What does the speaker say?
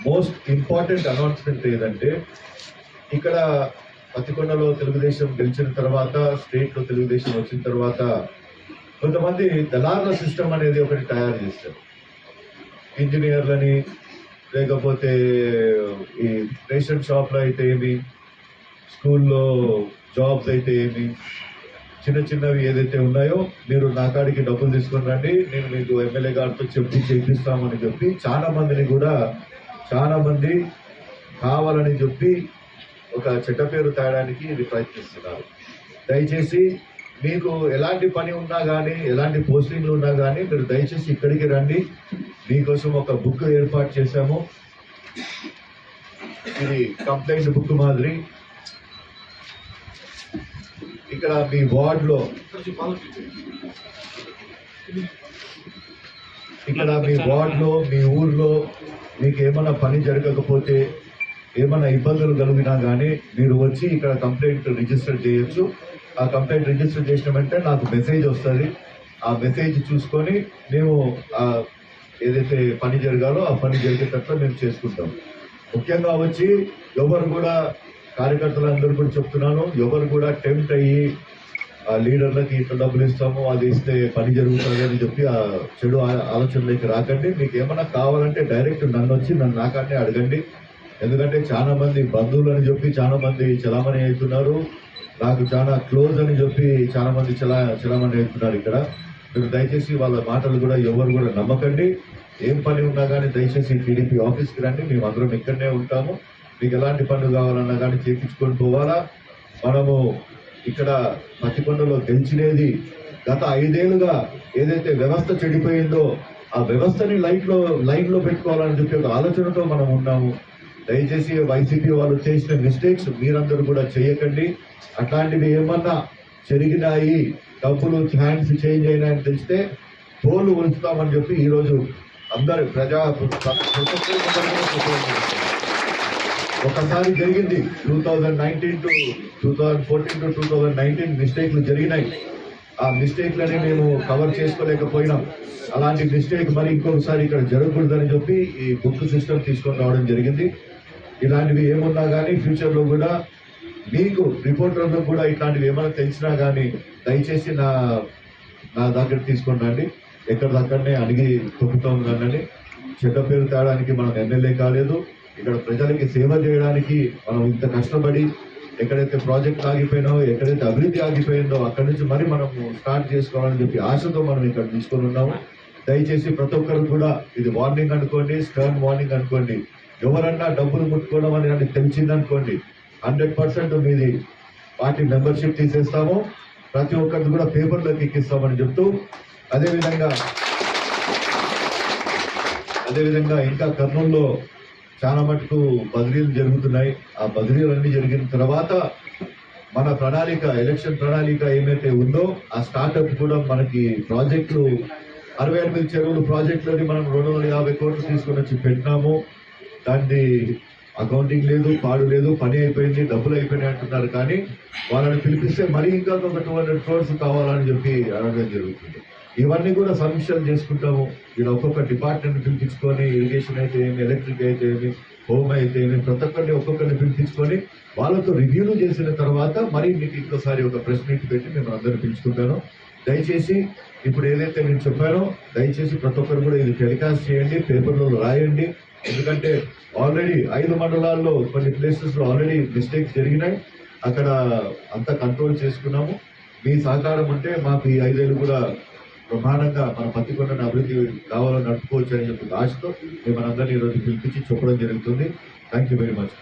Most important announcement ఏదంటే, ఇక్కడ పత్తికొండలో తెలుగుదేశం గెలిచిన తర్వాత, స్టేట్లో తెలుగుదేశం వచ్చిన తర్వాత కొంతమంది దళారుల సిస్టమ్ అనేది ఒకటి తయారు చేస్తారు. ఇంజనీర్లని, లేకపోతే ఈ రేషన్ షాప్లో అయితే ఏమి, స్కూల్లో జాబ్స్ అయితే ఏమి, చిన్న చిన్నవి ఏదైతే ఉన్నాయో మీరు నా కాడికి డబ్బులు తీసుకొని రండి, నేను మీకు ఎమ్మెల్యే గారితో చెప్పి చేపిస్తామని చెప్పి చాలా మంది కావాలని చెప్పి ఒక చెడ్డ పేరు తేయడానికి ఇది ప్రయత్నిస్తున్నారు. దయచేసి మీకు ఎలాంటి పని ఉన్నా కానీ, ఎలాంటి పోస్టింగ్లు ఉన్నా కానీ మీరు దయచేసి ఇక్కడికి రండి. మీకోసం ఒక బుక్ ఏర్పాటు చేశాము. ఇది కంప్లైంట్ బుక్ మాదిరి. ఇక్కడ మీ వార్డులో, మీ ఊర్లో మీకు ఏమైనా పని జరగకపోతే, ఏమైనా ఇబ్బందులు కలిగినా కానీ మీరు వచ్చి ఇక్కడ కంప్లైంట్ రిజిస్టర్ చేయొచ్చు. ఆ కంప్లైంట్ రిజిస్టర్ చేసిన వెంటనే నాకు మెసేజ్ వస్తుంది. ఆ మెసేజ్ చూసుకొని మేము ఏదైతే పని జరగాలో ఆ పని జరిగేటట్లు మేము చేసుకుంటాం. ముఖ్యంగా వచ్చి ఎవరు కూడా, కార్యకర్తలందరూ కూడా చెప్తున్నాను, ఎవరు కూడా టెంప్ట్ అయ్యి ఆ లీడర్లకి ఇంత డబ్బులు ఇస్తాము, అది ఇస్తే పని జరుగుతుంది అని చెప్పి ఆ చెడు ఆలోచనలోకి రాకండి. మీకు ఏమైనా కావాలంటే డైరెక్ట్ నన్ను నాకానే అడగండి. ఎందుకంటే చాలా మంది బంధువులు అని చెప్పి చాలా మంది చలామణి అవుతున్నారు. నాకు చాలా క్లోజ్ అని చెప్పి చాలా మంది చలామణి అవుతున్నారు. ఇక్కడ మీరు దయచేసి వాళ్ళ మాటలు కూడా ఎవరు కూడా నమ్మకండి. ఏం పని ఉన్నా కానీ దయచేసి టీడీపీ ఆఫీస్కి రండి. మేము అందరం ఇక్కడనే ఉంటాము. మీకు ఎలాంటి పనులు కావాలన్నా కానీ చేయించుకొని పోవాలా. మనము ఇక్కడ పత్తికొండలో గెలిచినేది గత 5 ఏళ్లుగా ఏదైతే వ్యవస్థ చెడిపోయిందో ఆ వ్యవస్థని లైన్లో పెట్టుకోవాలని చెప్పి ఒక ఆలోచనతో మనం ఉన్నాము. దయచేసి వైసీపీ వాళ్ళు చేసిన మిస్టేక్స్ మీరందరూ కూడా చేయకండి. అట్లాంటివి ఏమన్నా జరిగినాయి, డబ్బులు హ్యాండ్స్ చేంజ్ అయినాయని తెలిస్తే తోలు ఉంచుతామని చెప్పి ఈరోజు అందరు ఒకసారి జరిగింది 2014 to 2019 మిస్టేక్లు జరిగినాయి. ఆ మిస్టేక్లని మేము కవర్ చేసుకోలేకపోయినాం. అలాంటి మిస్టేక్ మరి ఇంకొకసారి ఇక్కడ జరగకూడదని చెప్పి ఈ బుక్ సిస్టమ్ తీసుకొని రావడం జరిగింది. ఇలాంటివి ఏమున్నా కానీ ఫ్యూచర్లో కూడా మీకు రిపోర్టర్లకు కూడా ఇట్లాంటివి ఏమైనా తెలిసినా కానీ దయచేసి నా దగ్గర తీసుకొని రండి. ఎక్కడిదక్కడనే అడిగి తొక్కుతాం కానీ చెడ్డ పేరు తేడానికి మనం ఎమ్మెల్యే కాలేదు. ఇక్కడ ప్రజలకి సేవ చేయడానికి మనం ఇంత కష్టపడి ఎక్కడైతే ప్రాజెక్ట్ ఆగిపోయినావో, ఎక్కడైతే అభివృద్ధి ఆగిపోయిందో అక్కడి నుంచి మరి మనం స్టార్ట్ చేసుకోవాలని చెప్పి ఆశతో మనం ఇక్కడ తీసుకొని ఉన్నాము. దయచేసి ప్రతి ఒక్కరు కూడా ఇది వార్నింగ్ అనుకోండి, స్టర్న్ వార్నింగ్ అనుకోండి. ఎవరన్నా డబ్బులు ముట్టుకోవడం అనేది తెలిసిందనుకోండి 100% మీది పార్టీ మెంబర్షిప్ తీసేస్తాము. ప్రతి ఒక్కరిని కూడా పేపర్లోకి ఎక్కిస్తామని చెప్తూ, అదేవిధంగా ఇంకా కర్నూలులో చాలా మటుకు బదిలీలు జరుగుతున్నాయి. ఆ బదిలీలన్నీ జరిగిన తర్వాత మన ప్రణాళిక, ఎలక్షన్ ప్రణాళిక ఏమైతే ఉందో ఆ స్టార్ట్అప్ కూడా మనకి ప్రాజెక్టులు 68 చెరువులు ప్రాజెక్టులని మనం 250 కోట్లు తీసుకొని వచ్చి పెట్టినాము. దాన్ని అకౌంటింగ్ లేదు, పాడు లేదు, పని అయిపోయింది, డబ్బులు అయిపోయినాయి అంటున్నారు. కానీ వాళ్ళని పిలిపిస్తే మరీ ఇంకా ఒక 200 crores కావాలని చెప్పి అడగడం జరుగుతుంది. ఇవన్నీ కూడా సమీక్షలు చేసుకుంటాము. ఇలా ఒక్కొక్క డిపార్ట్మెంట్ పిలిపించుకొని, ఇరిగేషన్ అయితే ఏమి, ఎలక్ట్రిక్ అయితే ఏమి, హోమ్ అయితే ఏమి, ప్రతి ఒక్కొక్కరిని పిలిపించుకొని వాళ్ళతో రివ్యూలు చేసిన తర్వాత మరి మీకు ఇంకోసారి ఒక ప్రెస్ మీట్ పెట్టి మేము అందరూ పిలుచుకుంటాను. దయచేసి ఇప్పుడు ఏదైతే నేను చెప్పానో దయచేసి ప్రతి ఒక్కరు కూడా ఇది టెలికాస్ట్ చేయండి, పేపర్లో రాయండి. ఎందుకంటే ఆల్రెడీ 5 మండలాల్లో కొన్ని ప్లేసెస్లో ఆల్రెడీ మిస్టేక్స్ జరిగినాయి. అక్కడ అంతా కంట్రోల్ చేసుకున్నాము. మీ సహకారం ఉంటే మాకు ఈ 5 ఏళ్ళు కూడా ప్రమాణంగా మన పత్తికొండను అభివృద్ధి కావాలని నడుపుకోవచ్చు అని చెప్పి ఆశతో మనందరినీ ఈరోజు పిలిపించి చెప్పడం జరుగుతుంది. Thank you very much.